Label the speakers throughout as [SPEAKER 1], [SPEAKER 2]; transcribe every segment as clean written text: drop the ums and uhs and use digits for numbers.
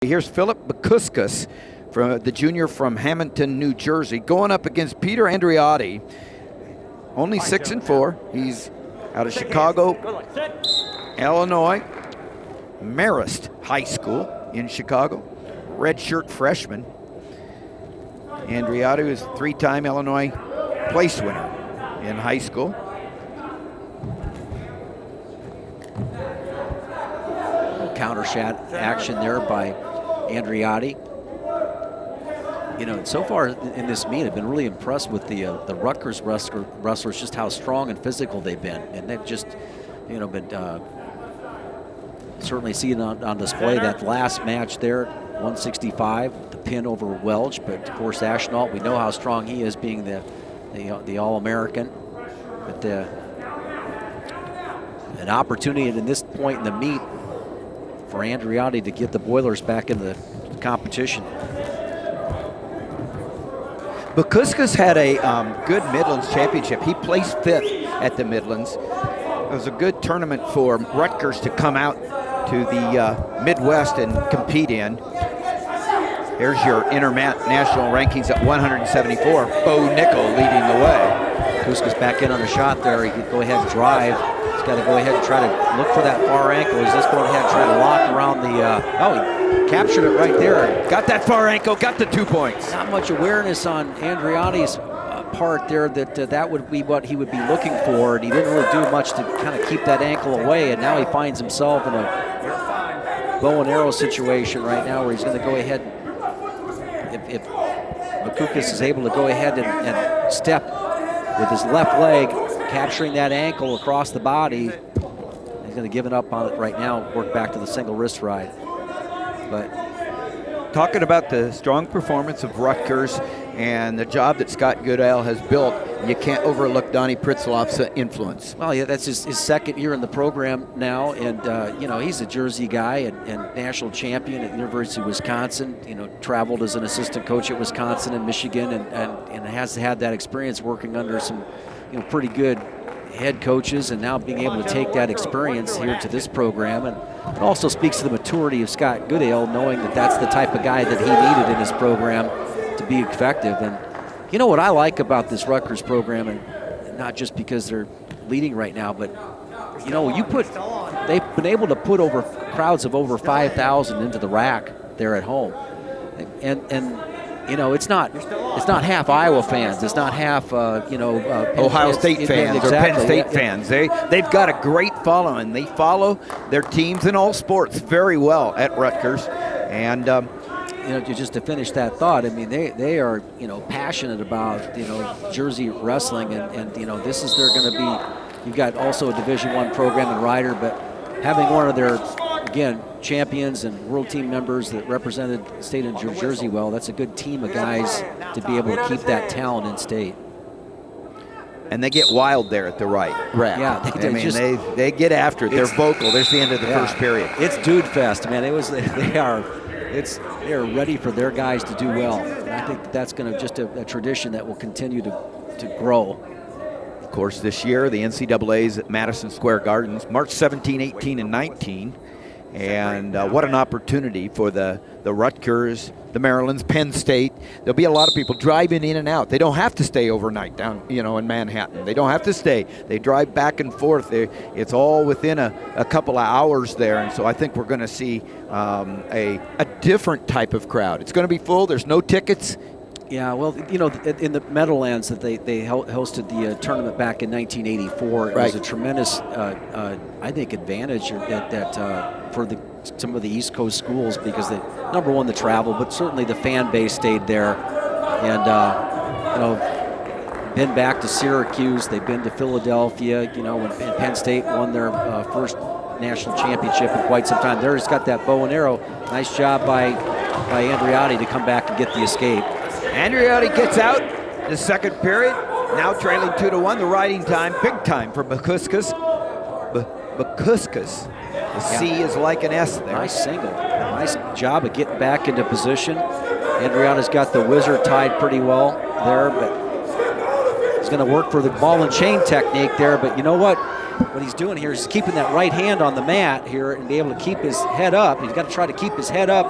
[SPEAKER 1] Here's Philip Bakuckas, from the junior from Hamilton, New Jersey, going up against Peter Andreotti. Only 6-4. He's out of Chicago, Illinois, Marist High School in Chicago. Redshirt freshman. Andreotti was a three-time Illinois place winner in high school.
[SPEAKER 2] Counter shot action there by Andreotti. You know, so far in this meet, I've been really impressed with the Rutgers wrestlers, just how strong and physical they've been, and they've just, you know, been certainly seen on display that last match there, 165, the pin over Welch. But of course, Ashnault, we know how strong he is, being the All-American. But an opportunity at this point in the meet for Andreotti to get the Boilers back in the competition.
[SPEAKER 1] Bakuckas had a good Midlands championship. He placed 5th at the Midlands. It was a good tournament for Rutgers to come out to the Midwest and compete in. Here's your international rankings at 174. Bo Nickel leading the way.
[SPEAKER 2] Bakuckas back in on the shot there. He could go ahead and drive. He's got to go ahead and try to look for that far ankle. He's just going ahead and try to lock around the, he captured it right there.
[SPEAKER 1] Got that far ankle, got the 2 points.
[SPEAKER 2] Not much awareness on Andreotti's part there that would be what he would be looking for, and he didn't really do much to kind of keep that ankle away, and now he finds himself in a bow and arrow situation right now where he's going to go ahead. If Bakuckas is able to go ahead and step with his left leg, capturing that ankle across the body, he's going to give it up on it right now, work back to the single wrist ride. But
[SPEAKER 1] talking about the strong performance of Rutgers and the job that Scott Goodale has built, you can't overlook Donnie Pritzloff's influence.
[SPEAKER 2] Well, yeah, that's his second year in the program now, and you know, he's a Jersey guy and national champion at the University of Wisconsin. You know, traveled as an assistant coach at Wisconsin and Michigan, and has had that experience working under some, you know, pretty good head coaches, and now being able to take that experience here to this program. And it also speaks to the maturity of Scott Goodale, knowing that that's the type of guy that he needed in his program to be effective. And you know what I like about this Rutgers program, and not just because they're leading right now, but you know, they've been able to put over crowds of over 5,000 into the rack there at home, and you know, it's not half Iowa fans. It's not half
[SPEAKER 1] Ohio State fans or Penn State fans. They've got a great following. They follow their teams in all sports very well at Rutgers, and
[SPEAKER 2] you know, just to finish that thought, I mean, they are, you know, passionate about, you know, Jersey wrestling, and you know, this is they're going to be. You've got also a Division I program in Ryder, but having one of their, again, champions and world team members that represented the state of New Jersey well, that's a good team of guys to be able to keep that talent in state.
[SPEAKER 1] And they get wild there at the rack.
[SPEAKER 2] Yeah,
[SPEAKER 1] they get after it. They're vocal. There's the end of the first period.
[SPEAKER 2] It's dude fest, man. They are ready for their guys to do well. And I think that's going to just a tradition that will continue to grow.
[SPEAKER 1] Of course, this year the NCAA's at Madison Square Gardens, March 17, 18, and 19. And what an opportunity for the Rutgers, the Marylands, Penn State. There'll be a lot of people driving in and out. They don't have to stay overnight down, you know, in Manhattan. They don't have to stay. They drive back and forth. It's all within a couple of hours there. And so I think we're going to see a different type of crowd. It's going to be full. There's no tickets.
[SPEAKER 2] Yeah, well, you know, in the Meadowlands that they hosted the tournament back in 1984, it was a tremendous, I think, advantage that for some of the East Coast schools, because number one, the travel, but certainly the fan base stayed there, and you know, been back to Syracuse, they've been to Philadelphia, you know, when Penn State won their first national championship in quite some time. They're just got that bow and arrow. Nice job by Andreotti to come back and get the escape.
[SPEAKER 1] Andreotti gets out the second period, now trailing 2-1. The riding time, big time for Bakuckas. Bakuckas. The C is like an S there.
[SPEAKER 2] Nice single. Nice job of getting back into position. Andreotti's got the wizard tied pretty well there, but he's going to work for the ball and chain technique there. But you know what? What he's doing here is keeping that right hand on the mat here and be able to keep his head up. He's got to try to keep his head up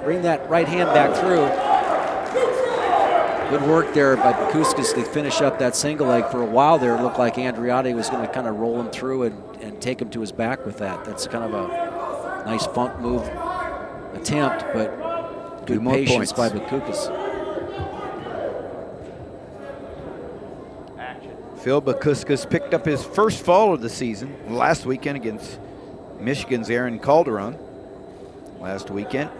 [SPEAKER 2] bring that right hand back through. Good work there by Bakuckas to finish up that single leg. For a while there, it looked like Andreotti was going to kind of roll him through and take him to his back with that. That's kind of a nice funk move attempt, but good patience by Bakuckas.
[SPEAKER 1] Phil Bakuckas picked up his first fall of the season last weekend against Michigan's Aaron Calderon last weekend.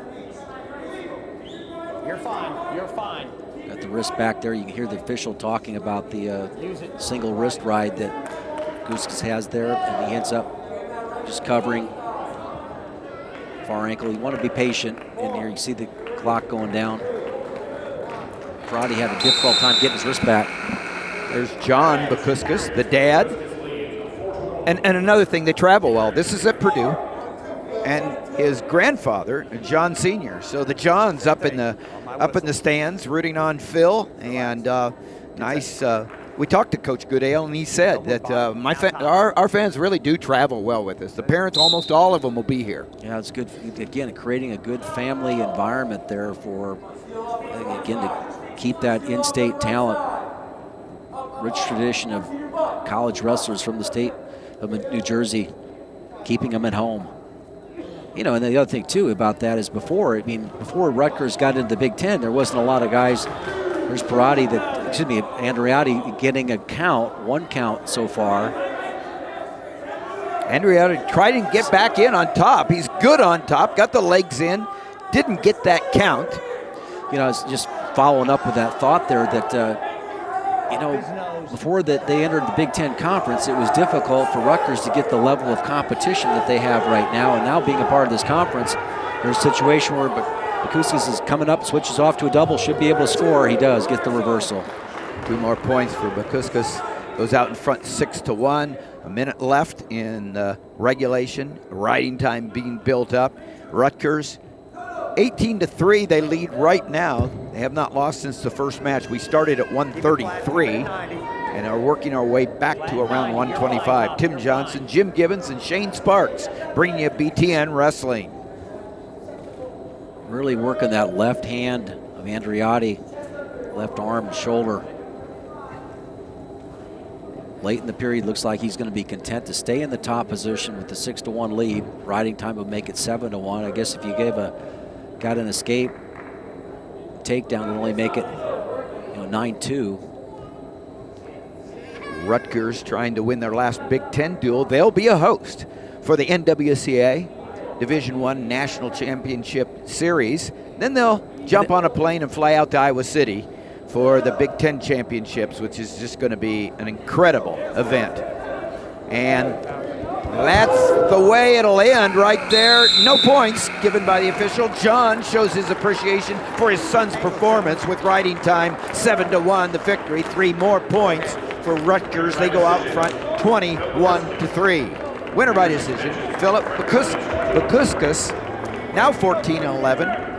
[SPEAKER 3] You're fine. You're fine.
[SPEAKER 2] Got the wrist back there. You can hear the official talking about the single wrist ride that Bakuckas has there, and he ends up just covering far ankle. You want to be patient in here. You see the clock going down. Karate had a difficult time getting his wrist back.
[SPEAKER 1] There's John Bakuckas, the dad. And another thing, they travel well. This is at Purdue. And his grandfather, John Sr. So the John's up in the stands rooting on Phil. And nice. We talked to Coach Goodale, and he said that our fans really do travel well with us. The parents, almost all of them, will be here.
[SPEAKER 2] Yeah, it's good. Again, creating a good family environment there for, again, to keep that in-state talent. Rich tradition of college wrestlers from the state of New Jersey, keeping them at home. You know, and the other thing, too, about that is before Rutgers got into the Big Ten, there wasn't a lot of guys. There's Andreotti getting one count so far.
[SPEAKER 1] Andreotti tried to get back in on top. He's good on top, got the legs in, didn't get that count.
[SPEAKER 2] You know, it's just following up with that thought there that, you know, before that they entered the Big Ten Conference, it was difficult for Rutgers to get the level of competition that they have right now. And now being a part of this conference, there's a situation where Bakuckas is coming up, switches off to a double, should be able to score. He does get the reversal.
[SPEAKER 1] 2 more points for Bakuckas. Goes out in front 6-1. A minute left in regulation. Riding time being built up. Rutgers 18-3, they lead right now. They have not lost since the first match. We started at 133 and are working our way back to around 125. Tim Johnson, Jim Gibbons, and Shane Sparks bringing you BTN Wrestling.
[SPEAKER 2] Really working that left hand of Andreotti, left arm and shoulder. Late in the period, looks like he's going to be content to stay in the top position with the 6-1 lead. Riding time would make it 7-1. I guess if you got an escape, takedown would only make it 9-2.
[SPEAKER 1] Rutgers trying to win their last Big Ten duel. They'll be a host for the NWCA Division I National Championship Series. Then they'll jump on a plane and fly out to Iowa City for the Big Ten Championships, which is just going to be an incredible event. And that's the way it'll end right there. No points given by the official. John shows his appreciation for his son's performance with riding time 7-1, the victory. 3 more points for Rutgers. They go out front 21-3. Winner by decision, Philip Bakuckas, now 14-11.